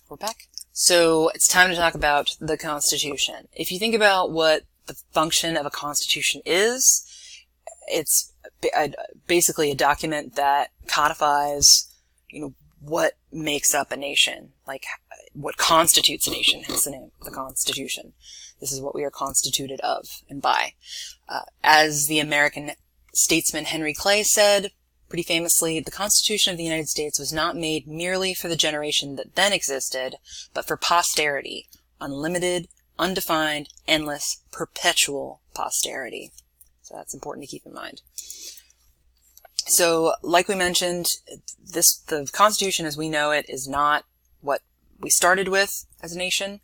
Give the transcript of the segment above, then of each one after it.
We're back. So it's time to talk about the Constitution. If you think about what the function of a Constitution is, it's basically a document that codifies, what makes up a nation, like what constitutes a nation, hence the name, the Constitution. This is what we are constituted of and by. As the American statesman Henry Clay said, pretty famously, the Constitution of the United States was not made merely for the generation that then existed, but for posterity, unlimited, undefined, endless, perpetual posterity. So that's important to keep in mind. So, like we mentioned, the Constitution as we know it is not what we started with as a nation.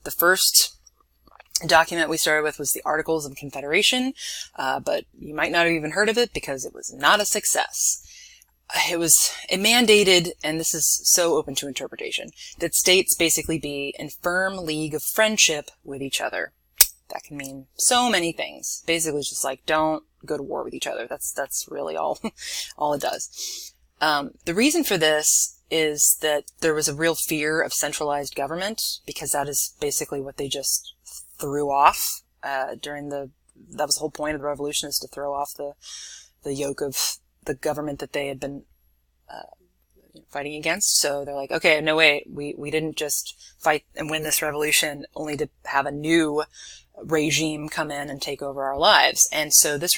The first document we started with was the Articles of Confederation, but you might not have even heard of it because it was not a success. It mandated, and this is so open to interpretation, that states basically be in firm league of friendship with each other. That can mean so many things. Basically, it's just like, don't go to war with each other. That's really all it does. The reason for this is that there was a real fear of centralized government, because that is basically what they just threw off that was the whole point of the revolution, is to throw off the yoke of the government that they had been fighting against. So they're like, okay, no, wait, we didn't just fight and win this revolution only to have a new regime come in and take over our lives. And so this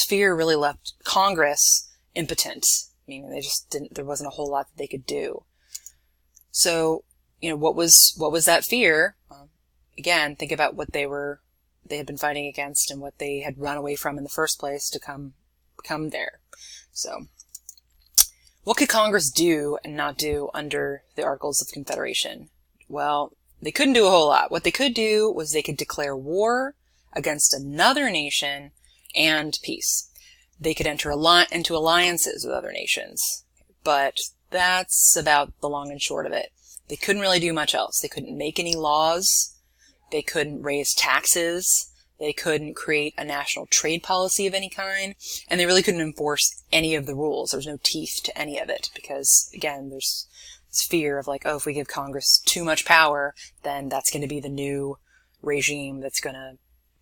fear really left Congress impotent, meaning there wasn't a whole lot that they could do. So, what was that fear? Again, think about what they had been fighting against and what they had run away from in the first place to come there. So, what could Congress do and not do under the Articles of Confederation? Well, they couldn't do a whole lot. What they could do was they could declare war against another nation and peace. They could enter into alliances with other nations, but that's about the long and short of it. They couldn't really do much else. They couldn't make any laws. They couldn't raise taxes. They couldn't create a national trade policy of any kind, and they really couldn't enforce any of the rules. There was no teeth to any of it because, again, there's this fear of like, oh, if we give Congress too much power, then that's going to be the new regime that's going to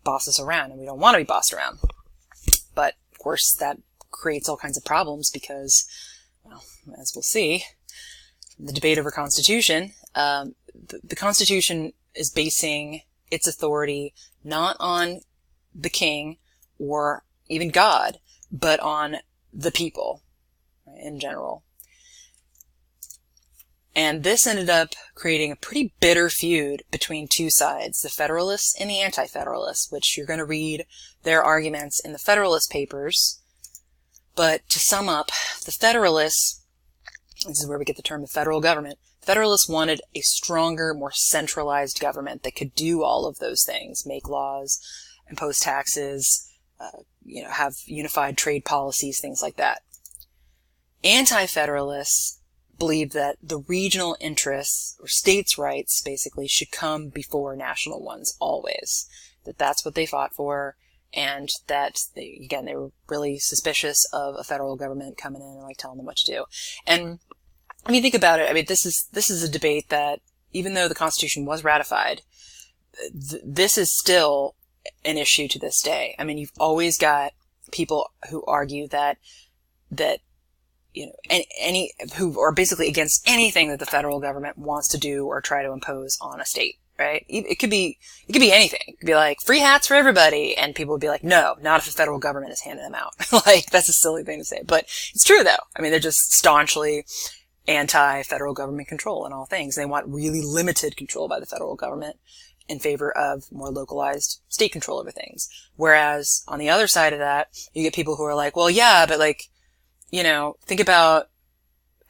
boss us around, and we don't want to be bossed around. But, of course, that creates all kinds of problems because, well, as we'll see, the debate over Constitution, the Constitution is basing its authority not on the king or even God, but on the people, right, in general. And this ended up creating a pretty bitter feud between two sides, the Federalists and the Anti-Federalists, which you're going to read their arguments in the Federalist Papers. But to sum up, the Federalists, this is where we get the term the federal government, Federalists wanted a stronger, more centralized government that could do all of those things, make laws, impose taxes, have unified trade policies, things like that. Anti-Federalists believed that the regional interests, or states' rights, basically, should come before national ones, always. That's what they fought for, and that, they were really suspicious of a federal government coming in and, like, telling them what to do. And I mean, think about it. I mean, this is a debate that, even though the Constitution was ratified, this is still an issue to this day. I mean, you've always got people who argue that any who are basically against anything that the federal government wants to do or try to impose on a state, right? It could be anything. It could be like free hats for everybody, and people would be like, no, not if the federal government is handing them out. Like, that's a silly thing to say, but it's true though. I mean, they're just staunchly anti-federal government control in all things. They want really limited control by the federal government in favor of more localized state control over things. Whereas on the other side of that, you get people who are like, well, yeah, but like, think about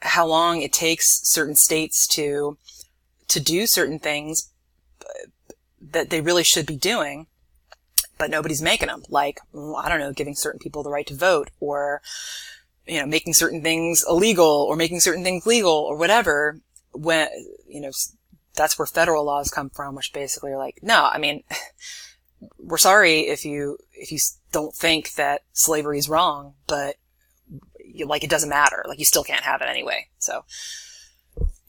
how long it takes certain states to do certain things that they really should be doing, but nobody's making them. Like, I don't know, giving certain people the right to vote, or making certain things illegal or making certain things legal or whatever, when, that's where federal laws come from, which basically are like, no, I mean, we're sorry if you don't think that slavery is wrong, but it doesn't matter. Like, you still can't have it anyway. So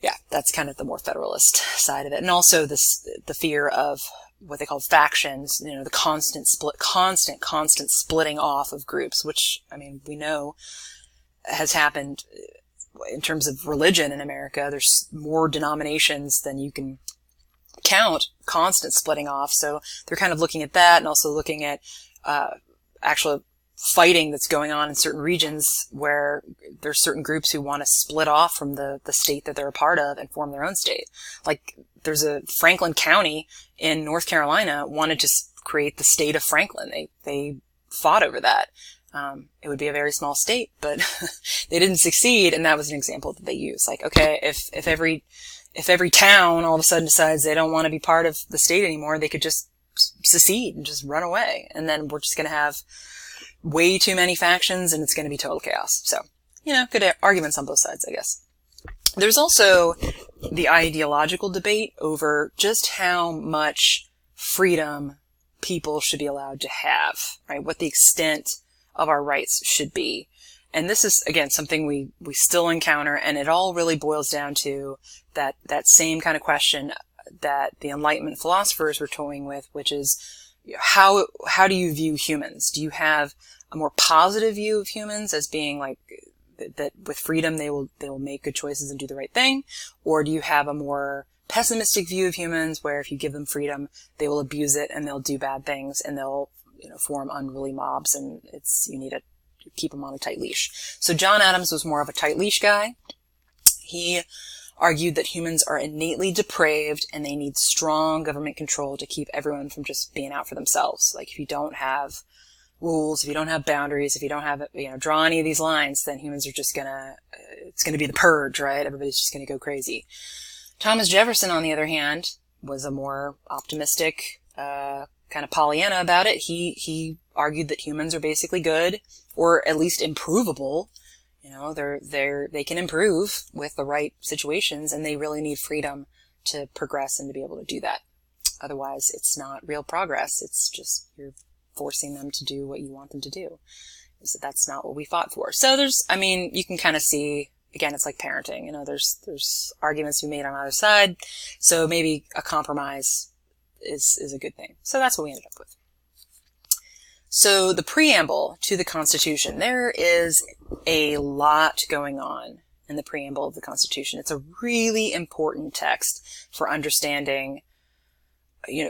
Yeah, that's kind of the more federalist side of it. And also the fear of what they call factions, the constant splitting off of groups, which, I mean, we know has happened in terms of religion in America. There's more denominations than you can count, constant splitting off. So they're kind of looking at that, and also looking at, actual fighting that's going on in certain regions where there's certain groups who want to split off from the state that they're a part of and form their own state. Like, there's a Franklin County in North Carolina wanted to create the state of Franklin. They fought over that. It would be a very small state, but they didn't succeed, and that was an example that they used. Like, okay, if every town all of a sudden decides they don't want to be part of the state anymore, they could just secede and just run away, and then we're just going to have way too many factions, and it's going to be total chaos. So, good arguments on both sides, I guess. There's also the ideological debate over just how much freedom people should be allowed to have, right? What the extent of our rights should be. And this is, again, something we still encounter, and it all really boils down to that same kind of question that the Enlightenment philosophers were toying with, which is, how do you view humans? Do you have a more positive view of humans as being like that with freedom they will make good choices and do the right thing? Or do you have a more pessimistic view of humans where if you give them freedom, they will abuse it and they'll do bad things and they'll, form unruly mobs, and you need to keep them on a tight leash. So John Adams was more of a tight leash guy. He argued that humans are innately depraved and they need strong government control to keep everyone from just being out for themselves. Like, if you don't have rules, if you don't have boundaries, if you don't have, draw any of these lines, then humans are just it's gonna be the purge, right? Everybody's just gonna go crazy. Thomas Jefferson, on the other hand, was a more optimistic, kind of Pollyanna about it. He argued that humans are basically good, or at least improvable. They can improve with the right situations, and they really need freedom to progress and to be able to do that. Otherwise, it's not real progress. It's just, you're forcing them to do what you want them to do. So that's not what we fought for. So you can kind of see, again, it's like parenting. There's arguments to be made on either side. So maybe a compromise is a good thing. So that's what we ended up with. So the preamble to the Constitution, there is a lot going on in the preamble of the Constitution. It's a really important text for understanding,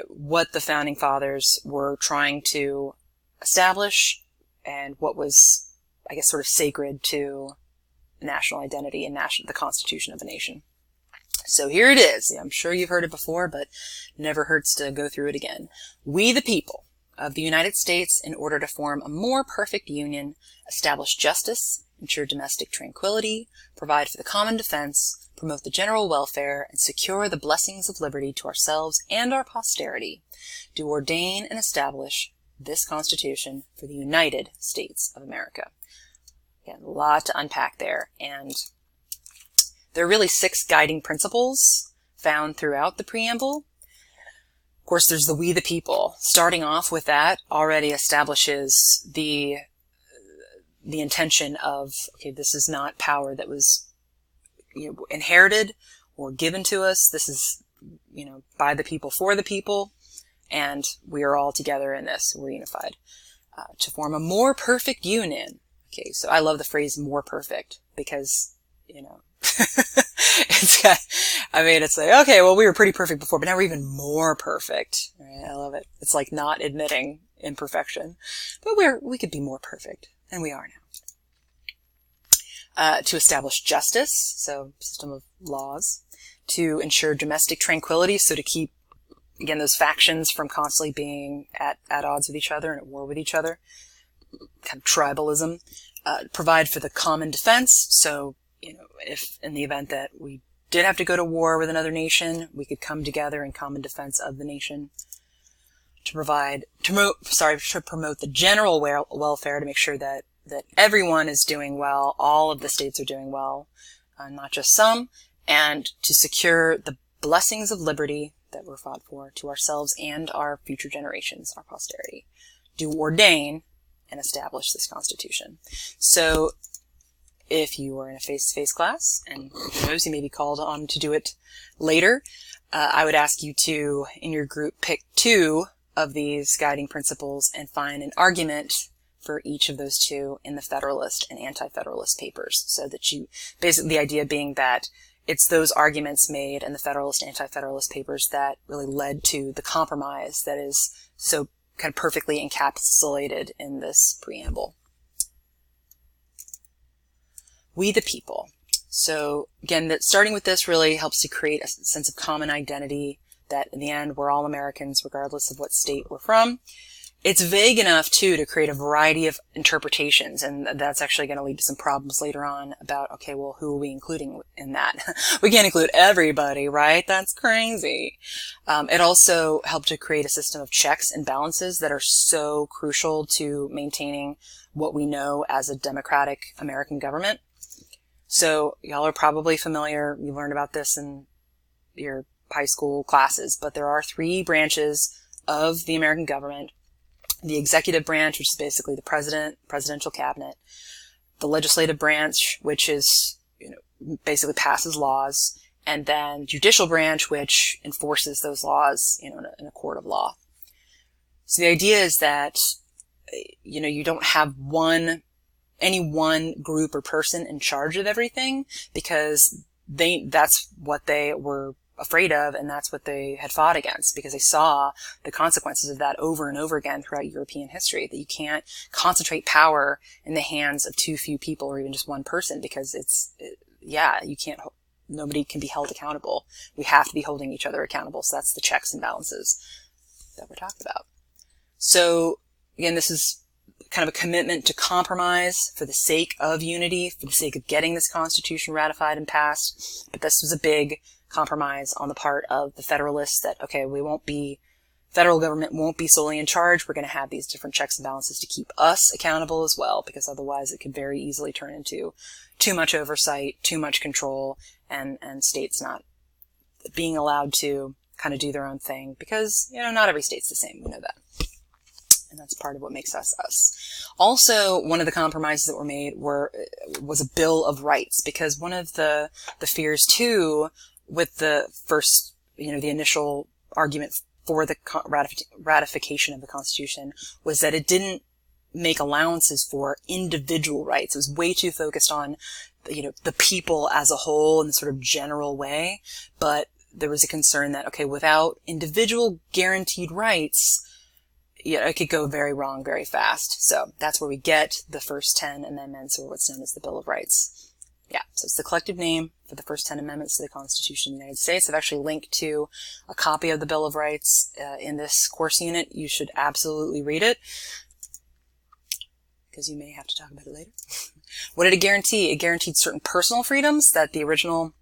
what the founding fathers were trying to establish and what was, I guess, sort of sacred to national identity and the Constitution of a nation. So here it is. I'm sure you've heard it before, but never hurts to go through it again. We the people of the United States, in order to form a more perfect union, establish justice, ensure domestic tranquility, provide for the common defense, promote the general welfare, and secure the blessings of liberty to ourselves and our posterity, do ordain and establish this Constitution for the United States of America. Again, a lot to unpack there, and there are really 6 guiding principles found throughout the preamble. Of course, there's the we the people. Starting off with that already establishes the intention of, okay, this is not power that was inherited or given to us. This is, by the people, for the people, and we are all together in this. We're unified. To form a more perfect union. Okay, so I love the phrase more perfect because, it's like, okay, well, we were pretty perfect before, but now we're even more perfect. Right? I love it. It's like not admitting imperfection, but we could be more perfect, and we are now. To establish justice, so system of laws. To ensure domestic tranquility, so to keep, again, those factions from constantly being at odds with each other and at war with each other. Kind of tribalism. Provide for the common defense, so, if in the event that we did have to go to war with another nation, we could come together in common defense of the nation. To promote the general welfare, to make sure that everyone is doing well, all of the states are doing well, not just some, and to secure the blessings of liberty that were fought for to ourselves and our future generations, our posterity. Do ordain and establish this Constitution. So if you are in a face-to-face class, and who knows, you may be called on to do it later, I would ask you to, in your group, pick 2 of these guiding principles and find an argument for each of those 2 in the Federalist and Anti-Federalist papers. So that you, basically the idea being that it's those arguments made in the Federalist and Anti-Federalist papers that really led to the compromise that is so kind of perfectly encapsulated in this preamble. We the people. So again, starting with this really helps to create a sense of common identity, that in the end we're all Americans regardless of what state we're from. It's vague enough too to create a variety of interpretations, and that's actually going to lead to some problems later on about, okay, well, who are we including in that? We can't include everybody, right? That's crazy. It also helped to create a system of checks and balances that are so crucial to maintaining what we know as a democratic American government. So y'all are probably familiar, you learned about this in your high school classes, but there are 3 branches of the American government. The executive branch, which is basically the president, presidential cabinet, the legislative branch, which is, basically passes laws, and then judicial branch, which enforces those laws, in a court of law. So the idea is that, you don't have any one group or person in charge of everything, because that's what they were afraid of, and that's what they had fought against, because they saw the consequences of that over and over again throughout European history, that you can't concentrate power in the hands of too few people or even just one person, because you can't, nobody can be held accountable. We have to be holding each other accountable. So that's the checks and balances that we're talking about. So again, this is kind of a commitment to compromise for the sake of unity, for the sake of getting this Constitution ratified and passed. But this was a big compromise on the part of the Federalists that, okay, federal government won't be solely in charge. We're going to have these different checks and balances to keep us accountable as well, because otherwise it could very easily turn into too much oversight, too much control, and states not being allowed to kind of do their own thing, because, not every state's the same. We know that. And that's part of what makes us us. Also, one of the compromises that were made was a Bill of Rights, because one of the fears too with the first, the initial argument for the ratification of the Constitution was that it didn't make allowances for individual rights. It was way too focused on, the people as a whole in a sort of general way. But there was a concern that, okay, without individual guaranteed rights, it could go very wrong very fast. So that's where we get the first 10 amendments, or what's known as the Bill of Rights. Yeah, so it's the collective name for the first 10 amendments to the Constitution of the United States. I've actually linked to a copy of the Bill of Rights in this course unit. You should absolutely read it, because you may have to talk about it later. What did it guarantee? It guaranteed certain personal freedoms that the original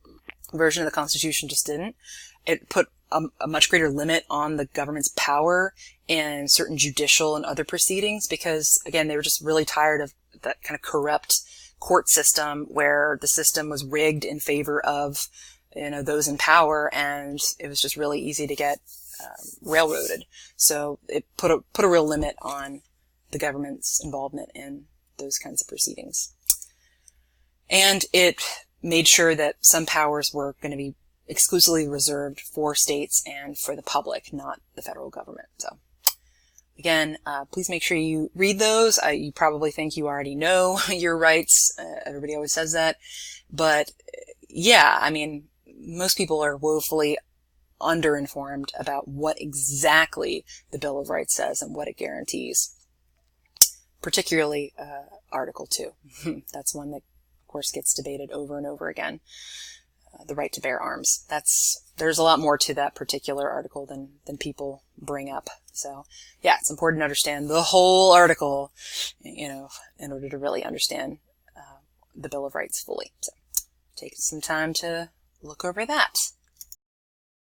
version of the Constitution just didn't. It put a much greater limit on the government's power in certain judicial and other proceedings, because, again, they were just really tired of that kind of corrupt court system where the system was rigged in favor of, those in power, and it was just really easy to get railroaded. So it put a real limit on the government's involvement in those kinds of proceedings. And it made sure that some powers were going to be exclusively reserved for states and for the public, not the federal government. So again, please make sure you read those. You probably think you already know your rights. Everybody always says that. But yeah, most people are woefully underinformed about what exactly the Bill of Rights says and what it guarantees. Particularly Article 2. That's one that, of course, gets debated over and over again. The right to bear arms. There's a lot more to that particular article than people bring up. So yeah, it's important to understand the whole article, in order to really understand the Bill of Rights fully. So take some time to look over that.